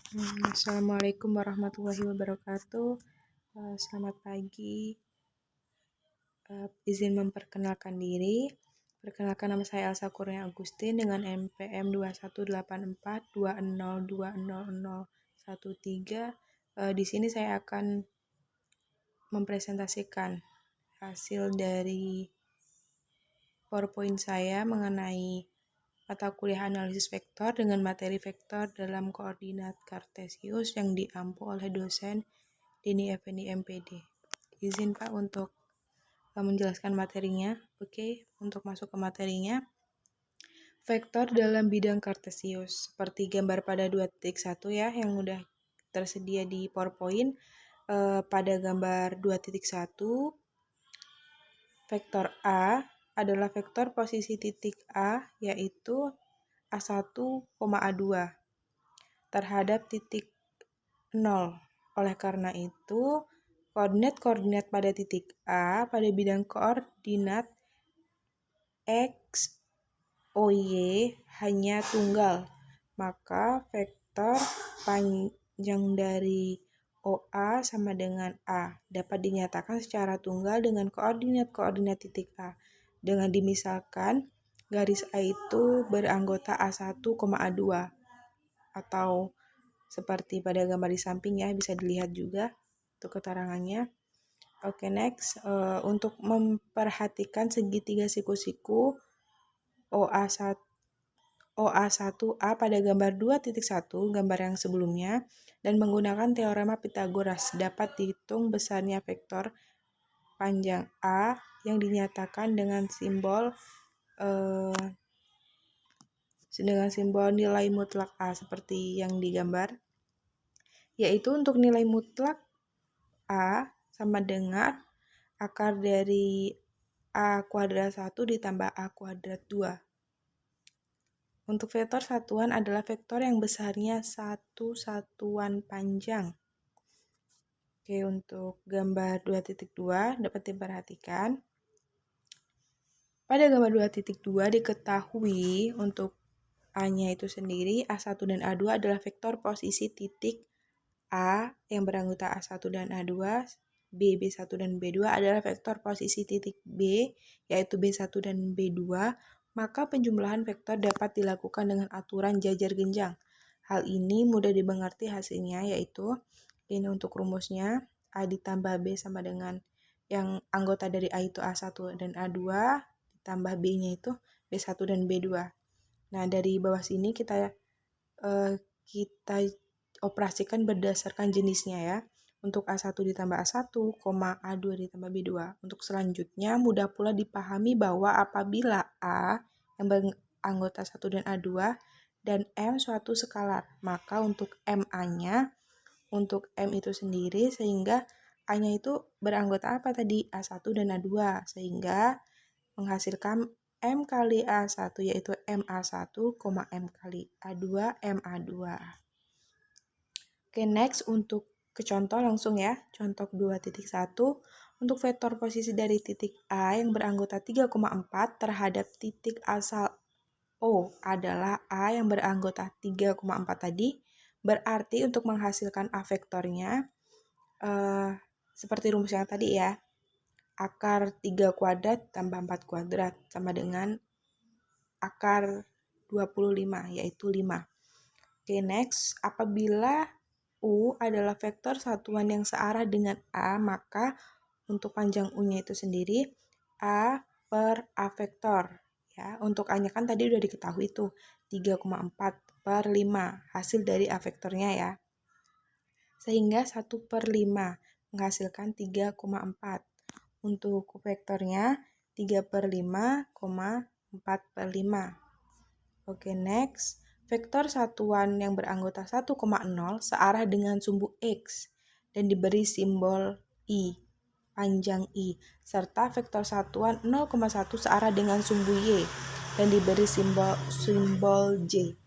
Assalamualaikum warahmatullahi wabarakatuh. Selamat pagi. Izin memperkenalkan diri. Perkenalkan, nama saya Elsa Kurnia Agustin dengan NPM 218420200013. Di sini saya akan mempresentasikan hasil dari PowerPoint saya mengenai mata kuliah analisis vektor dengan materi vektor dalam koordinat kartesius yang diampu oleh dosen Dini Effendi MPD. Izin Pak untuk menjelaskan materinya. Oke, untuk masuk ke materinya. Vektor dalam bidang kartesius. Seperti gambar pada 2.1 ya, yang udah tersedia di PowerPoint. Pada gambar 2.1, vektor A adalah vektor posisi titik A, yaitu A1, A2 terhadap titik 0. Oleh karena itu, koordinat-koordinat pada titik A pada bidang koordinat X, O, Y hanya tunggal. Maka vektor panjang dari OA sama dengan A dapat dinyatakan secara tunggal dengan koordinat-koordinat titik A. Dengan dimisalkan garis A itu beranggota A1, A2 atau seperti pada gambar di samping ya, bisa dilihat juga untuk keterangannya. Oke, next. Untuk memperhatikan segitiga siku-siku OA1, OA1A pada gambar 2.1, gambar yang sebelumnya, dan menggunakan teorema Pythagoras dapat dihitung besarnya vektor panjang A yang dinyatakan dengan simbol nilai mutlak A seperti yang digambar, yaitu untuk nilai mutlak A sama dengan akar dari A kuadrat 1 ditambah A kuadrat 2. Untuk vektor satuan adalah vektor yang besarnya satu satuan panjang. Oke, untuk gambar 2.2 dapat diperhatikan. Pada gambar 2.2 diketahui untuk A-nya itu sendiri, A1 dan A2 adalah vektor posisi titik A yang beranggota A1 dan A2, B1 dan B2 adalah vektor posisi titik B, yaitu B1 dan B2, maka penjumlahan vektor dapat dilakukan dengan aturan jajar genjang. Hal ini mudah dimengerti hasilnya, yaitu ini untuk rumusnya, A ditambah B sama dengan yang anggota dari A itu A1 dan A2, ditambah B-nya itu B1 dan B2. Nah, dari bawah sini kita operasikan berdasarkan jenisnya ya. Untuk A1 ditambah A1, A2 ditambah B2. Untuk selanjutnya, mudah pula dipahami bahwa apabila A yang beranggota 1 dan A2 dan M suatu skalar, maka untuk MA-nya, untuk M itu sendiri, sehingga A-nya itu beranggota apa tadi? A1 dan A2, sehingga menghasilkan M kali A1, yaitu MA1, M kali A2, MA2. Oke, next untuk ke contoh langsung ya. Contoh 2.1, untuk vektor posisi dari titik A yang beranggota 3,4 terhadap titik asal O adalah A yang beranggota 3,4 tadi. Berarti untuk menghasilkan A vektornya, seperti rumus yang tadi ya, akar 3 kuadrat tambah 4 kuadrat sama dengan akar 25, yaitu 5. Oke, next. Apabila U adalah vektor satuan yang searah dengan A, maka untuk panjang U-nya itu sendiri A per A vektor. Ya, untuk A-nya kan tadi udah diketahui tuh, 3,4 per 5, hasil dari A vektornya ya. Sehingga 1 per 5 menghasilkan 3,4. Untuk vektornya 3 per 5, 4 per 5. Oke, next. Vektor satuan yang beranggota 1,0 searah dengan sumbu X dan diberi simbol I, panjang I, serta vektor satuan 0,1 searah dengan sumbu Y dan diberi simbol J.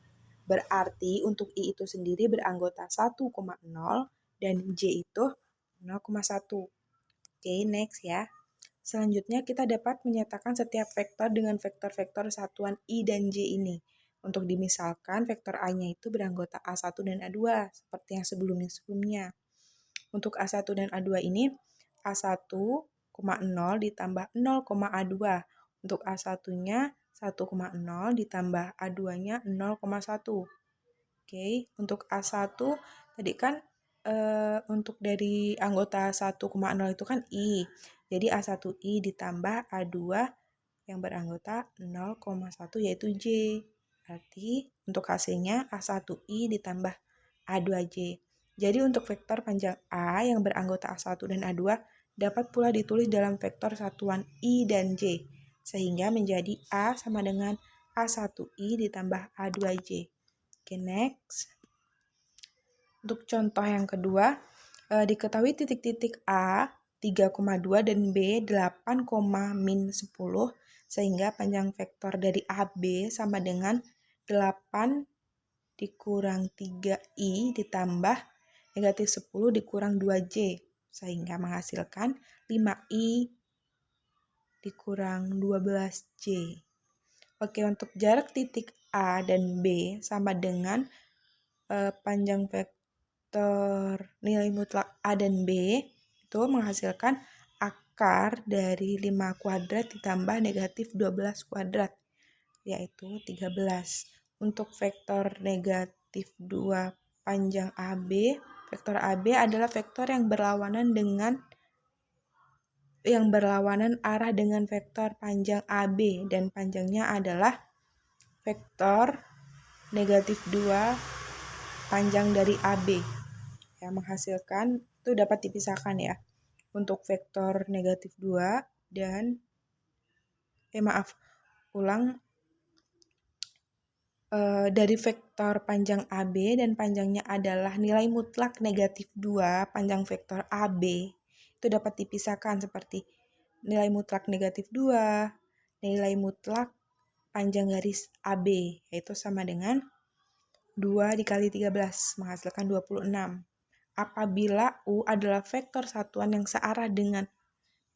Berarti untuk I itu sendiri beranggota 1,0 dan J itu 0,1. Oke, next ya. Selanjutnya kita dapat menyatakan setiap vektor dengan vektor-vektor satuan I dan J ini. Untuk dimisalkan, vektor A-nya itu beranggota A1 dan A2, seperti yang sebelumnya. Untuk A1 dan A2 ini, A1, 0 ditambah 0, A2. Untuk A1-nya 1,0 ditambah A2-nya 0,1. Oke, untuk A1 tadi kan untuk dari anggota 1,0 itu kan I. Jadi A1I ditambah A2 yang beranggota 0,1 yaitu J. Berarti untuk hasilnya A1I ditambah A2J. Jadi untuk vektor panjang A yang beranggota A1 dan A2 dapat pula ditulis dalam vektor satuan I dan J. Sehingga menjadi A sama dengan A1I ditambah A2J. Oke, next. Untuk contoh yang kedua, diketahui titik-titik A 3,2 dan B 8,-10 sehingga panjang vektor dari AB sama dengan 8 dikurang 3I ditambah negatif 10 dikurang 2J sehingga menghasilkan 5I dikurang 12J. Oke, untuk jarak titik A dan B sama dengan panjang vektor nilai mutlak A dan B itu menghasilkan akar dari 5 kuadrat ditambah negatif 12 kuadrat, yaitu 13. Untuk vektor negatif 2 panjang AB, vektor AB adalah vektor yang berlawanan arah dengan vektor panjang AB dan panjangnya adalah vektor negatif 2 panjang dari AB. Yang menghasilkan itu dapat dipisahkan ya. Untuk vektor negatif 2 dan dari vektor panjang AB dan panjangnya adalah nilai mutlak negatif 2 panjang vektor AB itu dapat dipisahkan seperti nilai mutlak negatif 2, nilai mutlak panjang garis AB, yaitu sama dengan 2 dikali 13 menghasilkan 26. Apabila U adalah vektor satuan yang searah dengan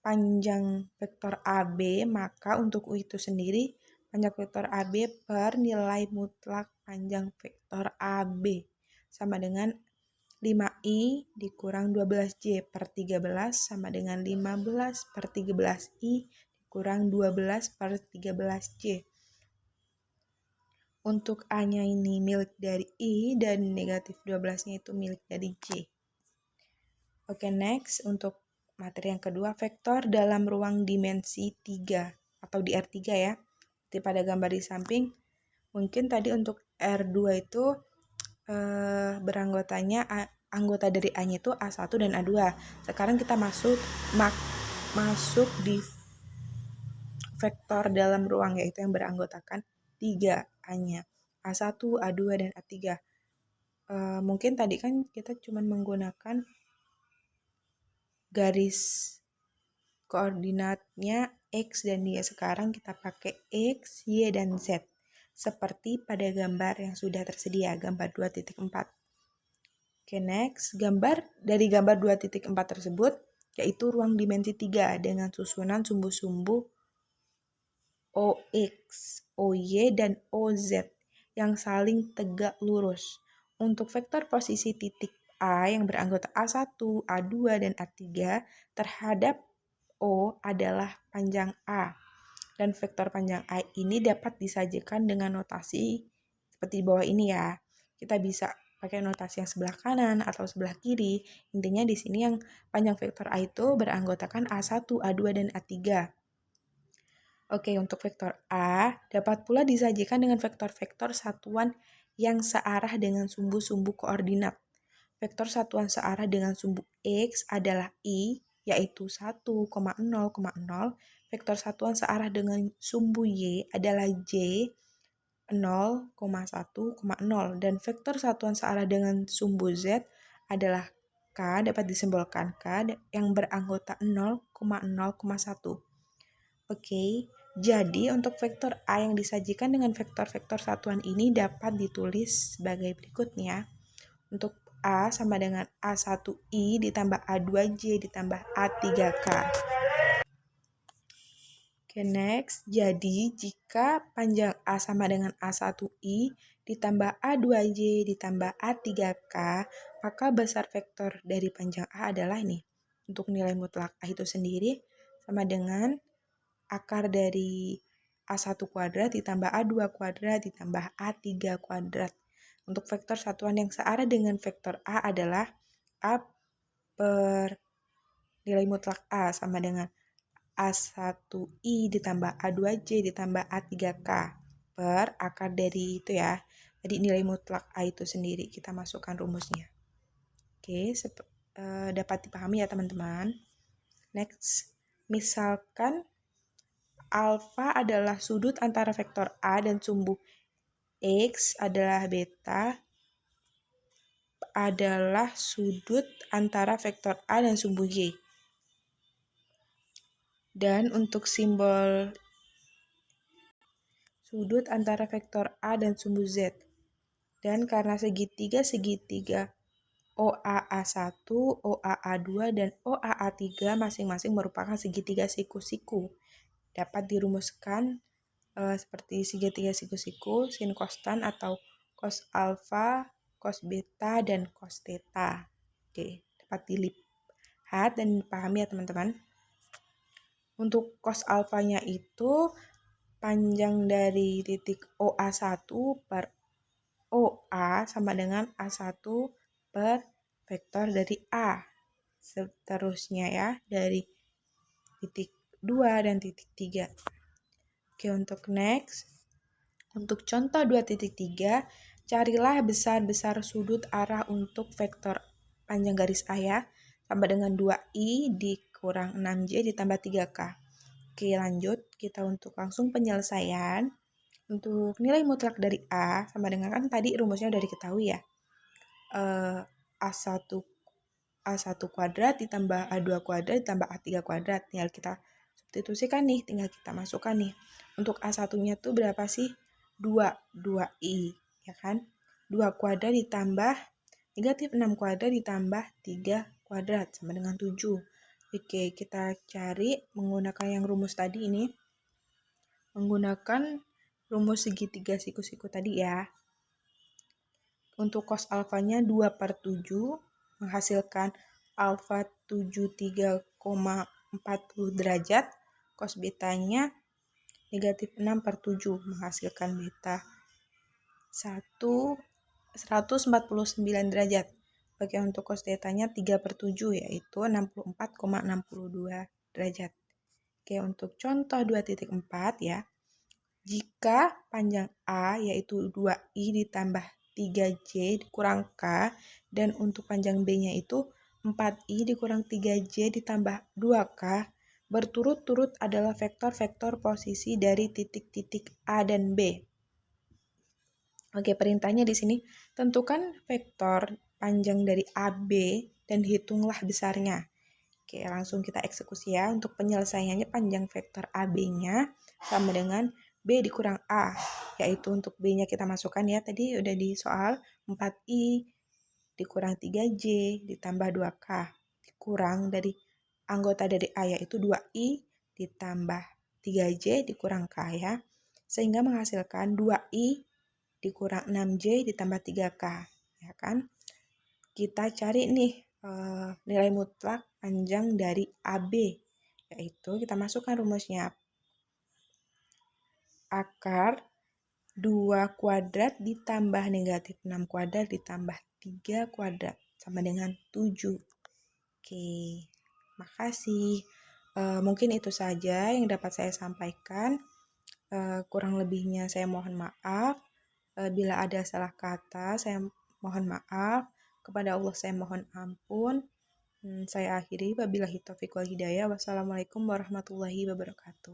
panjang vektor AB, maka untuk U itu sendiri panjang vektor AB per nilai mutlak panjang vektor AB sama dengan 5I dikurang 12J per 13 sama dengan 15 per 13I dikurang 12 per 13J. Untuk A-nya ini milik dari I dan negatif 12-nya itu milik dari J. Oke, next. Untuk materi yang kedua, vektor dalam ruang dimensi 3 atau di R3 ya. Seperti pada gambar di samping. Mungkin tadi untuk R2 itu beranggotanya anggota dari A-nya itu A1 dan A2. Sekarang kita masuk di vektor dalam ruang yaitu yang beranggotakan 3 A-nya. A1, A2, dan A3. Mungkin tadi kan kita cuma menggunakan garis koordinatnya X dan Y. Sekarang kita pakai X, Y, dan Z. Seperti pada gambar yang sudah tersedia, gambar 2.4. Oke, next. Dari gambar 2.4 tersebut, yaitu ruang dimensi 3 dengan susunan sumbu-sumbu OX, OY, dan OZ yang saling tegak lurus. Untuk vektor posisi titik A yang beranggota A1, A2, dan A3 terhadap O adalah panjang A. Dan vektor panjang A ini dapat disajikan dengan notasi seperti di bawah ini ya. Kita bisa pakai notasi yang sebelah kanan atau sebelah kiri. Intinya di sini yang panjang vektor A itu beranggotakan A1, A2, dan A3. Oke, untuk vektor A dapat pula disajikan dengan vektor-vektor satuan yang searah dengan sumbu-sumbu koordinat. Vektor satuan searah dengan sumbu X adalah I, yaitu 1,0,0. Vektor satuan searah dengan sumbu Y adalah J, 0,1,0. Dan vektor satuan searah dengan sumbu Z adalah K, dapat disimbolkan K yang beranggota 0,0,1. Oke, jadi untuk vektor A yang disajikan dengan vektor-vektor satuan ini dapat ditulis sebagai berikutnya. Untuk A sama dengan A1I ditambah A2J ditambah A3K. Oke, next. Jadi, jika panjang A sama dengan A1I ditambah A2J ditambah A3K, maka besar vektor dari panjang A adalah ini. Untuk nilai mutlak A itu sendiri sama dengan akar dari A1 kuadrat ditambah A2 kuadrat ditambah A3 kuadrat. Untuk vektor satuan yang searah dengan vektor A adalah A per nilai mutlak A sama dengan A1I ditambah A2J ditambah A3K per akar dari itu ya. Jadi nilai mutlak A itu sendiri kita masukkan rumusnya. Oke, dapat dipahami ya teman-teman. Next, misalkan alfa adalah sudut antara vektor A dan sumbu X adalah beta adalah sudut antara vektor A dan sumbu Y. Dan untuk simbol sudut antara vektor A dan sumbu Z. Dan karena segitiga OAA1, OAA2, dan OAA3 masing-masing merupakan segitiga siku-siku. Dapat dirumuskan seperti segitiga siku-siku, sin cos tan atau cos alfa, cos beta, dan cos theta. Oke, dapat dilihat dan dipahami ya teman-teman. Untuk cos alfanya itu panjang dari titik OA1 per OA sama dengan A1 per vektor dari A. Seterusnya ya, dari titik 2 dan titik 3. Oke, untuk next. Untuk contoh 2.3, carilah besar-besar sudut arah untuk vektor panjang garis A ya, sama dengan 2I dikurang 6J ditambah 3K. Oke, lanjut. Kita untuk langsung penyelesaian. Untuk nilai mutlak dari A sama dengan kan tadi rumusnya udah diketahui ya. A1 A1 kuadrat ditambah A2 kuadrat ditambah A3 kuadrat. Tinggal kita substitusikan nih, tinggal kita masukkan nih. Untuk A1-nya tuh berapa sih? 2I, ya kan? 2 kuadrat ditambah negatif 6 kuadrat ditambah 3 kuadrat sama dengan 7. Oke, kita cari menggunakan yang rumus tadi ini. Menggunakan rumus segitiga siku-siku tadi ya. Untuk cos alfanya 2 per 7 menghasilkan alfa 73,40 derajat. Cos betanya negatif 6 per 7 menghasilkan beta 149 derajat. Bagian untuk cos tetanya 3 per 7 yaitu 64,62 derajat. Oke, untuk contoh 2.4 ya. Jika panjang A yaitu 2I ditambah 3J dikurang K dan untuk panjang B-nya itu 4I dikurang 3J ditambah 2K berturut-turut adalah vektor-vektor posisi dari titik-titik A dan B. Oke, perintahnya di sini tentukan vektor panjang dari AB dan hitunglah besarnya. Oke, langsung kita eksekusi ya. Untuk penyelesaiannya panjang vektor AB-nya sama dengan B dikurang A. Yaitu untuk B-nya kita masukkan ya. Tadi udah di soal 4I dikurang 3J ditambah 2K. Dikurang dari anggota dari A yaitu 2I ditambah 3J dikurang K ya. Sehingga menghasilkan 2I dikurang 6J ditambah 3K. Ya kan? Kita cari nih nilai mutlak panjang dari AB, yaitu kita masukkan rumusnya. Akar 2 kuadrat ditambah negatif 6 kuadrat ditambah 3 kuadrat sama dengan 7. Oke, makasih. Mungkin itu saja yang dapat saya sampaikan. Kurang lebihnya saya mohon maaf. Bila ada salah kata, saya mohon maaf. Kepada Allah saya mohon ampun. Saya akhiri. Wabillahi taufiq wal hidayah. Wassalamualaikum warahmatullahi wabarakatuh.